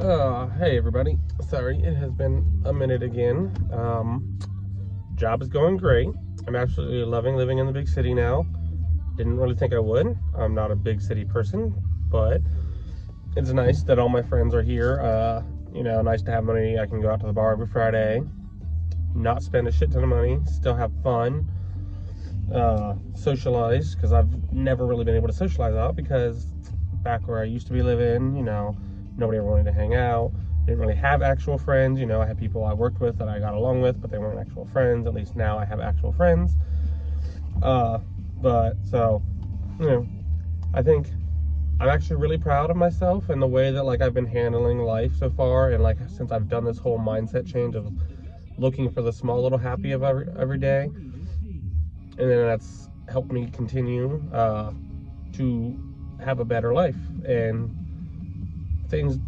Hey everybody. Sorry, it has been a minute again. Job is going great. I'm absolutely loving living in the big city now. Didn't really think I would. I'm not a big city person, but it's nice that all my friends are here. Nice to have money. I can go out to the bar every Friday, not spend a shit ton of money, still have fun, socialize, because I've never really been able to socialize out because back where I used to be living, nobody ever wanted to hang out. Didn't really have actual friends. I had people I worked with that I got along with, but they weren't actual friends. At least now I have actual friends. Uh, but so, you know, I think I'm actually really proud of myself and the way that like I've been handling life so far, and like since I've done this whole mindset change of looking for the small little happy of every day, and then that's helped me continue to have a better life and things.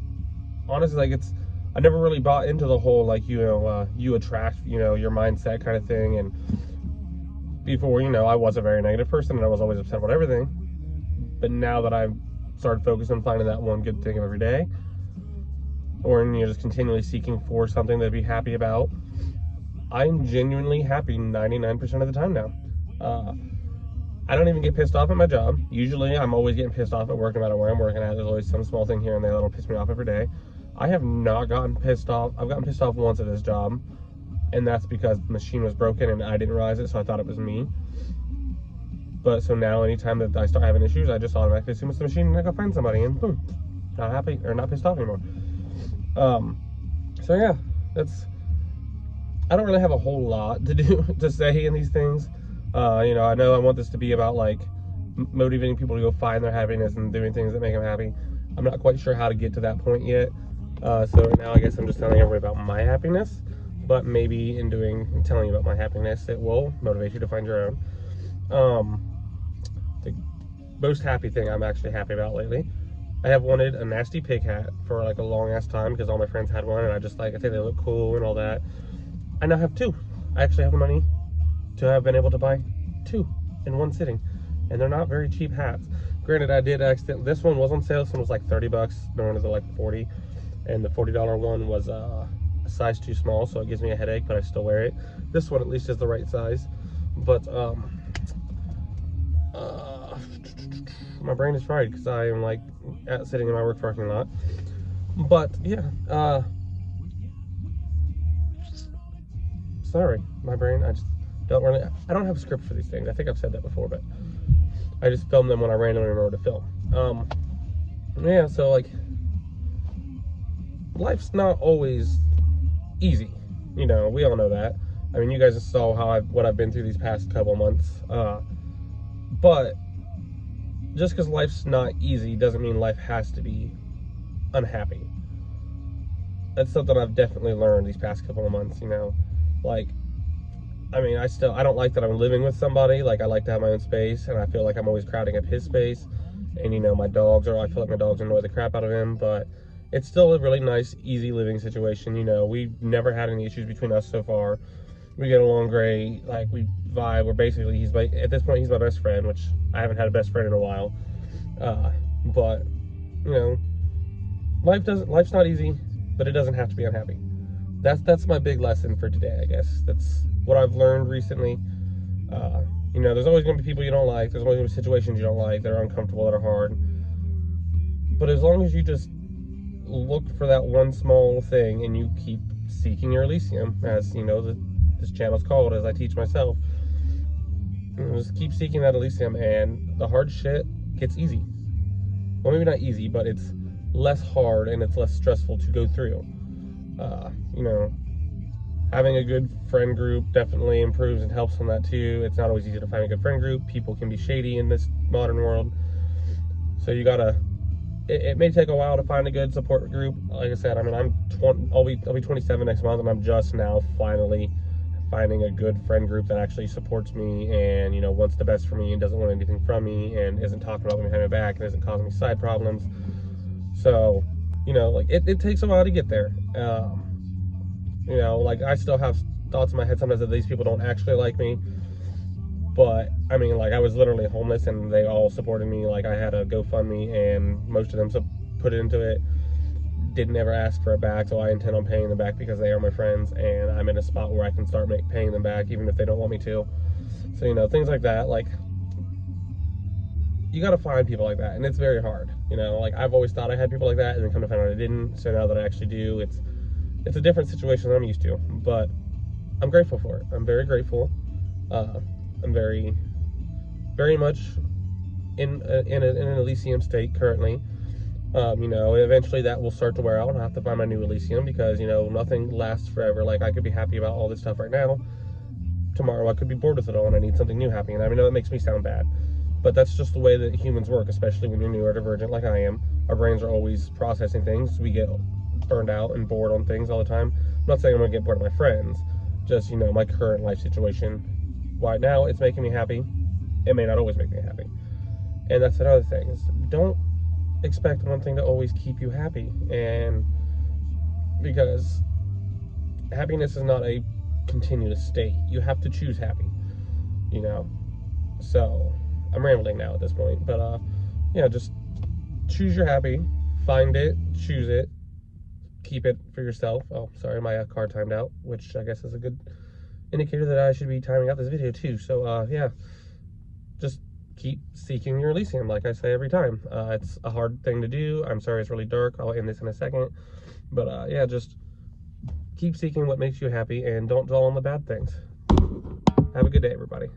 Honestly, like it's I never really bought into the whole like you attract your mindset kind of thing. And before, I was a very negative person and I was always upset about everything. But now that I've started focusing on finding that one good thing of every day, or just continually seeking for something to be happy about, I'm genuinely happy 99% of the time now. uh, I don't even get pissed off at my job. Usually I'm always getting pissed off at work no matter where I'm working at. There's always some small thing here and there that'll piss me off every day. I have not gotten pissed off. I've gotten pissed off once at this job, and that's because the machine was broken and I didn't realize it, so I thought it was me. But so now anytime that I start having issues, I just automatically assume it's the machine and I go find somebody and boom, not happy or not pissed off anymore. Um, so yeah, that's I don't really have a whole lot to do to say in these things. I know I want this to be about like motivating people to go find their happiness and doing things that make them happy. I'm not quite sure how to get to that point yet. So right now, I guess I'm just telling everybody about my happiness. But maybe in telling you about my happiness, it will motivate you to find your own. The most happy thing I'm actually happy about lately, I have wanted a nasty pig hat for like a long ass time because all my friends had one, and I think they look cool and all that. I now have two. I actually have the money to have been able to buy two in one sitting, and they're not very cheap hats. Granted, I did accident. This one was on sale. This one was like 30 bucks. Normally they're like 40, and the $40 one was a size too small, so it gives me a headache, but I still wear it. This one at least is the right size. But my brain is fried because I am like sitting in my work parking lot. But yeah, sorry, my brain. I don't have a script for these things. I think I've said that before, but I just film them when I randomly remember to film. Yeah, so like, life's not always easy. We all know that. I mean, you guys saw what I've been through these past couple months. But just because life's not easy doesn't mean life has to be unhappy. That's something I've definitely learned these past couple of months. Like, I mean, I don't like that I'm living with somebody. Like, I like to have my own space, and I feel like I'm always crowding up his space. And I feel like my dogs annoy the crap out of him, but it's still a really nice, easy living situation. We've never had any issues between us so far. We get along great. Like, we vibe. At this point, he's my best friend, which I haven't had a best friend in a while. But, life's not easy, but it doesn't have to be unhappy. That's my big lesson for today, I guess. That's what I've learned recently. There's always going to be people you don't like. There's always going to be situations you don't like that are uncomfortable, that are hard. But as long as you just look for that one small thing and you keep seeking your Elysium, as this channel's called, as I teach myself, just keep seeking that Elysium, and the hard shit gets easy. Well, maybe not easy, but it's less hard and it's less stressful to go through. Having a good friend group definitely improves and helps on that too. It's not always easy to find a good friend group. People can be shady in this modern world. So it may take a while to find a good support group. Like I said, I mean, I'll be 27 next month, and I'm just now finally finding a good friend group that actually supports me and, wants the best for me and doesn't want anything from me and isn't talking about me behind my back and isn't causing me side problems. So, like it takes a while to get there. Like I still have thoughts in my head sometimes that these people don't actually like me. But I mean, like, I was literally homeless and they all supported me. Like, I had a GoFundMe and most of them put into it. didn't ever ask for it back, so I intend on paying them back because they are my friends, and I'm in a spot where I can start paying them back even if they don't want me to. So, you know, things like that, like, you gotta find people like that, and it's very hard, you know. Like, I've always thought I had people like that, and then come to find out I didn't. So now that I actually do, it's a different situation than I'm used to, but I'm grateful for it. I'm very grateful. I'm very, very much in an Elysium state currently. You know, eventually that will start to wear out, and I'll have to find my new Elysium because, you know, nothing lasts forever. Like, I could be happy about all this stuff right now. Tomorrow I could be bored with it all, and I need something new happening. And I know it makes me sound bad, but that's just the way that humans work, especially when you're neurodivergent like I am. Our brains are always processing things. We get burned out and bored on things all the time. I'm not saying I'm going to get bored of my friends, just, you know, my current life situation. Right now, it's making me happy. It may not always make me happy. And that's another thing, is don't expect one thing to always keep you happy. And because happiness is not a continuous state. You have to choose happy, you know. So I'm rambling now at this point, but yeah, just choose your happy, find it, choose it, keep it for yourself. Oh, sorry, my car timed out, which I guess is a good indicator that I should be timing out this video too. So yeah, just keep seeking your Elysium, like I say every time. It's a hard thing to do. I'm sorry it's really dark. I'll end this in a second, but yeah, just keep seeking what makes you happy and don't dwell on the bad things. Have a good day, everybody.